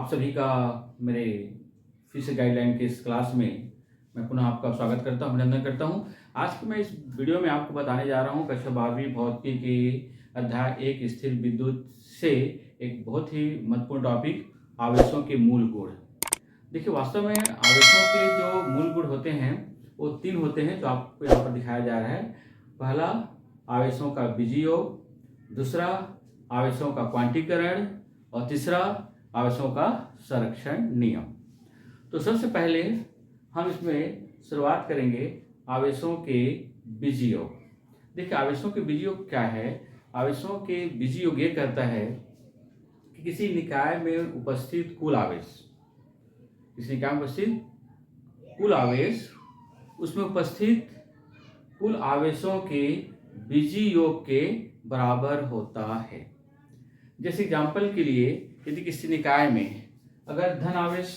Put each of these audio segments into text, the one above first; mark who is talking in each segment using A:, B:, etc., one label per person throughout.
A: आप सभी का मेरे फिजिक्स गाइडलाइन के इस क्लास में मैं पुनः आपका स्वागत करता हूं, अभिनंदन करता हूं। आज की मैं इस वीडियो में आपको बताने जा रहा हूं कक्षा 12वीं भौतिकी के अध्याय 1 स्थिर विद्युत से एक बहुत ही महत्वपूर्ण टॉपिक आवेशों के मूल गुण। देखिए, वास्तव में आवेशों के जो मूल गुण होते हैं वो 3 होते हैं जो आपको यहाँ पर दिखाया जा रहा है। पहला, आवेशों का बीजीय योग, दूसरा आवेशों का क्वांटीकरण और तीसरा आवेशों का संरक्षण नियम। तो सबसे पहले हम इसमें शुरुआत करेंगे आवेशों के बीजीय योग। देखिए, आवेशों के बीजीय योग क्या है? आवेशों के बीजीय योग ये कहता है कि किसी निकाय में उपस्थित कुल आवेश, किसी निकाय में उपस्थित कुल आवेश, उसमें उपस्थित कुल आवेशों के बीजीय योग के बराबर होता है। जैसे एग्जाम्पल के लिए, यदि किसी निकाय में अगर धन आवेश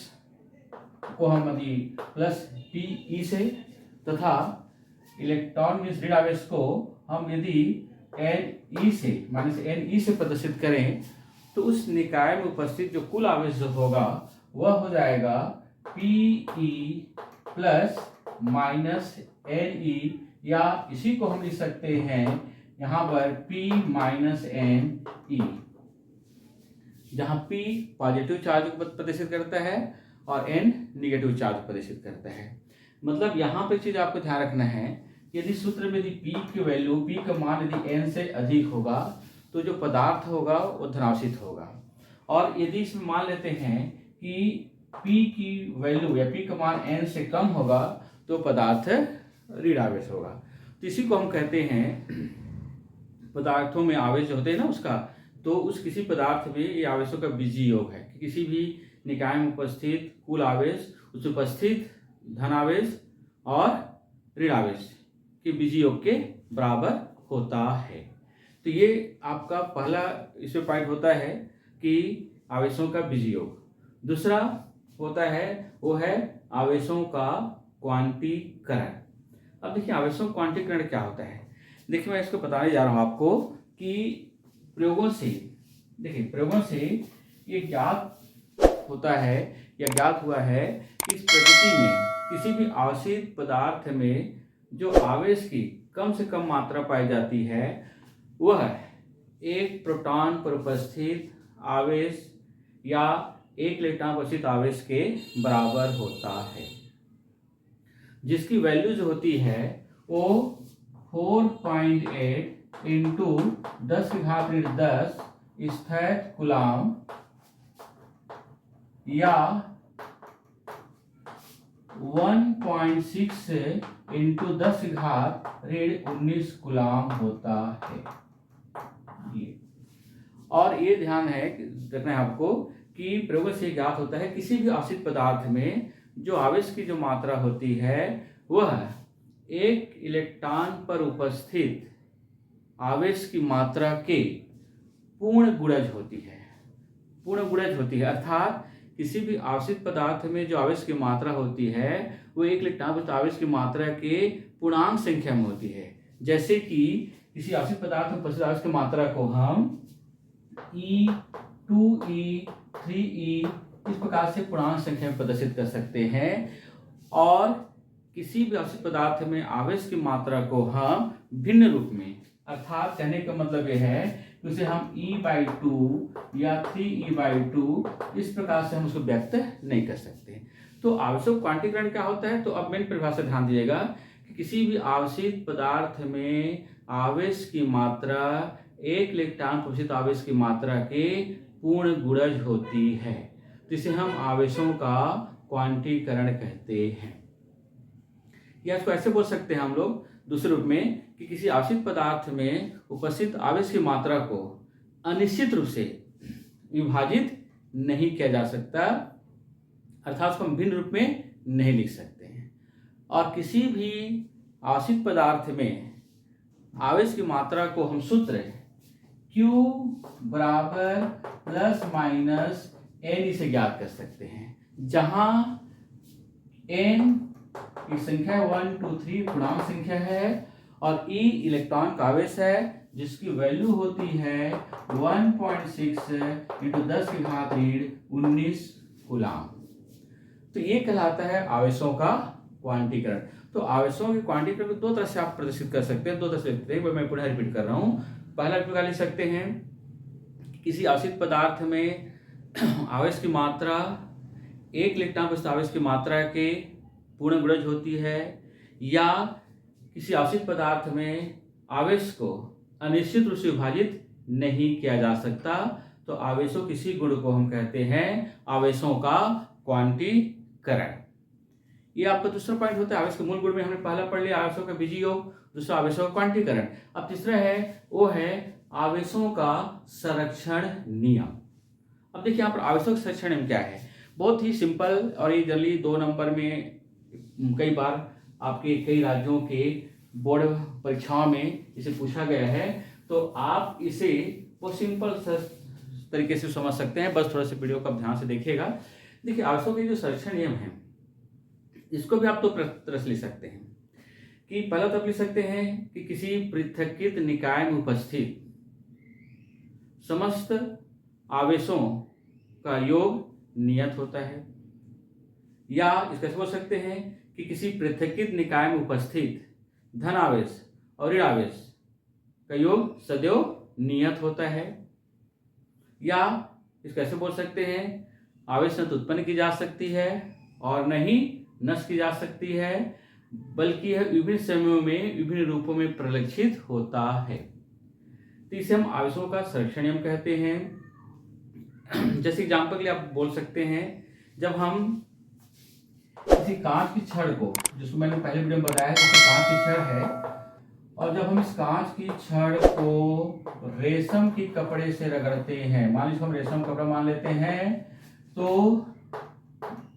A: को हम यदि प्लस पी से तथा इलेक्ट्रॉन में ऋण आवेश को हम यदि एन से माइनस एन से प्रदर्शित करें तो उस निकाय में उपस्थित जो कुल आवेश जो होगा वह हो जाएगा पी प्लस माइनस एन, या इसी को हम लिख सकते हैं यहाँ पर P माइनस एन ई, जहाँ P पॉजिटिव चार्ज को प्रदर्शित करता है और N निगेटिव चार्ज को प्रदर्शित करता है। मतलब यहाँ पे चीज आपको ध्यान रखना है, यदि सूत्र में यदि P की वैल्यू, P का मान यदि N से अधिक होगा तो जो पदार्थ होगा वो धनावेशित होगा, और यदि इसमें मान लेते हैं कि P की वैल्यू या P का मान N से कम होगा तो पदार्थ ऋण आवेश होगा। तो इसी को हम कहते हैं, पदार्थों में आवेश जो होते हैं ना उसका, तो उस किसी पदार्थ में ये आवेशों का बीजीय योग है कि किसी भी निकाय में उपस्थित कुल आवेश, उस उपस्थित धन आवेश और ऋण आवेश के बीजीय योग के बराबर होता है। तो ये आपका पहला इसमें पॉइंट होता है कि आवेशों का बीजीय योग। दूसरा होता है वो है आवेशों का क्वांटीकरण। अब देखिए, आवेशों का क्वांटीकरण क्या होता है। देखिए, मैं इसको बताने जा रहा हूँ आपको कि प्रयोगों से, देखिए प्रयोगों से ये ज्ञात होता है या ज्ञात हुआ है कि इस प्रकृति में किसी भी आवेशित पदार्थ में जो आवेश की कम से कम मात्रा पाई जाती है वह एक प्रोटॉन पर उपस्थित आवेश या एक इलेक्ट्रॉन पर उपस्थित आवेश के बराबर होता है, जिसकी वैल्यू जो होती है वो 4.8 इंटू 10⁻10 स्थैतिक कूलाम या 1.6 इंटू 10⁻19 कूलाम होता है। और ये ध्यान है रखना है आपको कि प्रयोग से ज्ञात होता है किसी भी आवेशित पदार्थ में जो आवेश की जो मात्रा होती है वह एक इलेक्ट्रॉन पर उपस्थित आवेश की मात्रा के पूर्ण गुणज होती है। पूर्ण गुणज होती है अर्थात किसी भी आवेशित पदार्थ में जो आवेश की मात्रा होती है वो एक इलेक्ट्रॉन पर आवेश की मात्रा के पूर्णांक संख्या में होती है। जैसे कि किसी आवेशित पदार्थ में उपस्थित आवेश की मात्रा को हम E, 2E, 3E इस प्रकार से पूर्णांक संख्या में प्रदर्शित कर सकते हैं, और किसी भी आवेशित पदार्थ में आवेश की मात्रा को हम भिन्न रूप में, अर्थात कहने का मतलब यह है कि उसे हम E/2 या 3E/2 इस प्रकार से हम उसको व्यक्त नहीं कर सकते। तो आवेशों क्वांटीकरण क्या होता है? तो अब मेन परिभाषा ध्यान दीजिएगा कि किसी भी आवेशित पदार्थ में आवेश की मात्रा एक इलेक्ट्रॉन पर उपस्थित आवेश की मात्रा के पूर्ण गुणज होती है, जिसे हम आवेशों का क्वांटीकरण कहते हैं। या इसको ऐसे बोल सकते हैं हम लोग दूसरे रूप में कि किसी आवेशित पदार्थ में उपस्थित आवेश की मात्रा को अनिश्चित रूप से विभाजित नहीं किया जा सकता, अर्थात उसको हम भिन्न रूप में नहीं लिख सकते हैं। और किसी भी आवेशित पदार्थ में आवेश की मात्रा को हम सूत्र Q बराबर प्लस माइनस N से ज्ञात कर सकते हैं, जहां N की संख्या 1, 2, 3 पूर्णांक संख्या है और E इलेक्ट्रॉन का आवेश है, जिसकी वैल्यू होती है 1.6 इंटू 10 की घात ऋण 19 कूलाम। तो ये कहलाता है आवेशों का क्वांटीकरण। तो आवेशों के क्वांटीकरण को दो तरह से आप प्रदर्शित कर सकते हैं, दो तरह से लिखते हैं, मैं पुनः रिपीट कर रहा हूँ। पहला प्रकार लिख सकते हैं, किसी आश्रित पदार्थ में आवेश की मात्रा 1 इलेक्ट्रॉन प्रति आवेश की मात्रा के पूर्ण गुणज होती है, या किसी आश्रित पदार्थ में आवेश को अनिश्चित रूप से विभाजित नहीं किया जा सकता, तो आवेशों किसी गुण को हम कहते हैं आवेशों का क्वांटीकरण। ये आपका दूसरा पॉइंट होता है। आवेश के मूल गुण में हमने पहला पढ़ लिया आवेशों का बीजीय योग, दूसरा आवेशों का क्वांटीकरण। अब तीसरा है वो है आवेशों का संरक्षण नियम। अब देखिए यहाँ पर आवेशों का संरक्षण नियम क्या है, बहुत ही सिंपल, और ये जनरली 2 नंबर में कई बार आपके कई राज्यों के बोर्ड परीक्षाओं में इसे पूछा गया है। तो आप इसे बहुत सिंपल तरीके से समझ सकते हैं, बस थोड़ा सा वीडियो को आप ध्यान से देखिएगा। देखिए आवेशों के जो संरक्षण नियम है, इसको भी आप दो तरह से लिख सकते हैं। कि पहला तो आप लिख सकते हैं कि किसी पृथक्कृत निकाय में उपस्थित समस्त आवेशों का योग नियत होता है, या इसका बोल सकते हैं कि किसी पृथक्कृत निकाय में उपस्थित धन आवेश और ऋण आवेश का योग सदैव नियत होता है, या इसको ऐसे बोल सकते हैं आवेश न तो उत्पन्न की जा सकती है और न ही नष्ट की जा सकती है, बल्कि यह विभिन्न समयों में विभिन्न रूपों में परिलक्षित होता है। तो इसे हम आवेशों का संरक्षण नियम कहते हैं। जैसे एग्जाम्पल के लिए आप बोल सकते हैं, जब हम किसी कांच की छड़ को, जिसको मैंने पहले वीडियो में बताया कि कांच की छड़ है, और जब हम इस कांच की छड़ को रेशम की कपड़े से रगड़ते हैं, मान लीजिए हम रेशम कपड़ा मान लेते हैं, तो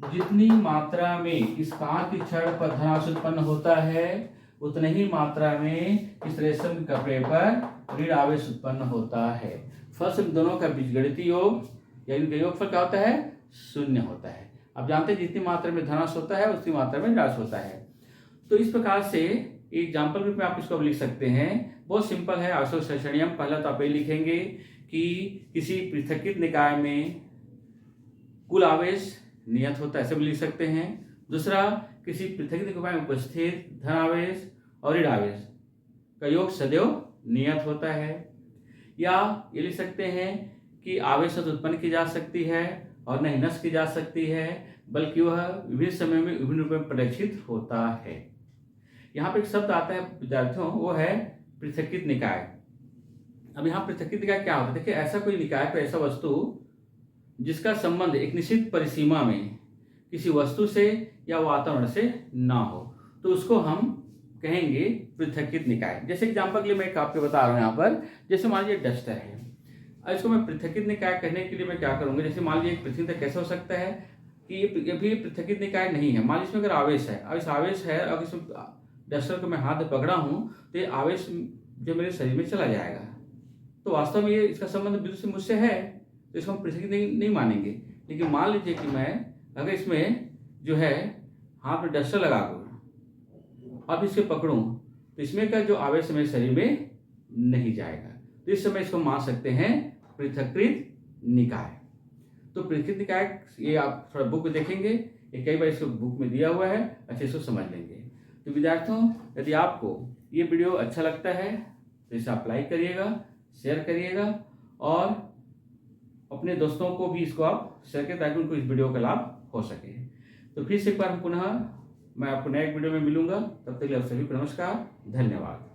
A: जितनी मात्रा में इस कांच की छड़ पर धनावेश उत्पन्न होता है, उतनी ही मात्रा में इस रेशम के कपड़े पर ऋण आवेश उत्पन्न होता है। फर्स्ट दोनों का बीजगणितीय योग या इनका योगफल क्या होता है, 0 होता है। आप जानते हैं जितनी मात्रा में धनावेश होता है उतनी मात्रा में ऋणावेश होता है। तो इस प्रकार से एग्जाम्पल रूप में आप इसको लिख सकते हैं, बहुत सिंपल है आवेशों का संरक्षण नियम। पहला तो आप ये लिखेंगे कि किसी पृथक्कृत निकाय में कुल आवेश नियत होता है, ऐसे भी लिख सकते हैं। दूसरा, किसी पृथक्कृत निकाय में उपस्थित धन आवेश और ऋण आवेश का योग सदैव नियत होता है, या ये लिख सकते हैं कि आवेश उत्पन्न की जा सकती है और नहीं नष्ट की जा सकती है, बल्कि वह विभिन्न समय में विभिन्न रूप में परिलक्षित होता है। यहाँ पे एक शब्द आता है विद्यार्थियों, वो है पृथक्कृत निकाय। अब यहाँ पृथक्कृत निकाय क्या होता है, देखिए ऐसा कोई निकाय कोई ऐसा वस्तु जिसका संबंध एक निश्चित परिसीमा में किसी वस्तु से या वातावरण से ना हो, तो उसको हम कहेंगे पृथक्कृत निकाय। जैसे एग्जाम्पल के लिए मैं आपको बता रहा हूँ यहाँ पर, जैसे मान लीजिए डस्टर है, और इसको मैं पृथक्कृत निकाय कहने के लिए मैं क्या करूँगा, जैसे मान लीजिए एक पृथ्वी तक कैसे हो सकता है कि ये भी पृथक्कृत निकाय नहीं है। मान लीजिए इसमें अगर आवेश है, आवेश है, अगर इसमें डस्टर को मैं हाथ में पकड़ा हूँ तो ये आवेश जो मेरे शरीर में चला जाएगा, तो वास्तव में ये इसका संबंध बिल्कुल से मुझसे है, तो इसको हम पृथक्कृत नहीं मानेंगे। लेकिन मान लीजिए कि मैं अगर इसमें जो है हाथ में डस्टर लगा कर अब इसे पकड़ूं, तो इसमें का जो आवेश मेरे शरीर में नहीं जाएगा, तो इस समय इसको मान सकते हैं पृथक्कृत निकाय। तो पृथक्कृत निकाय ये आप थोड़ा बुक में देखेंगे, ये कई बार इसको बुक में दिया हुआ है, अच्छे से समझ लेंगे। तो विद्यार्थियों, यदि आपको ये वीडियो अच्छा लगता है तो इसे आप लाइक करिएगा, शेयर करिएगा, और अपने दोस्तों को भी इसको आप शेयर करें ताकि उनको इस वीडियो का लाभ हो सके। तो फिर से एक बार पुनः मैं आपको नए वीडियो में मिलूंगा, तब तक के लिए आप सभी को नमस्कार, धन्यवाद।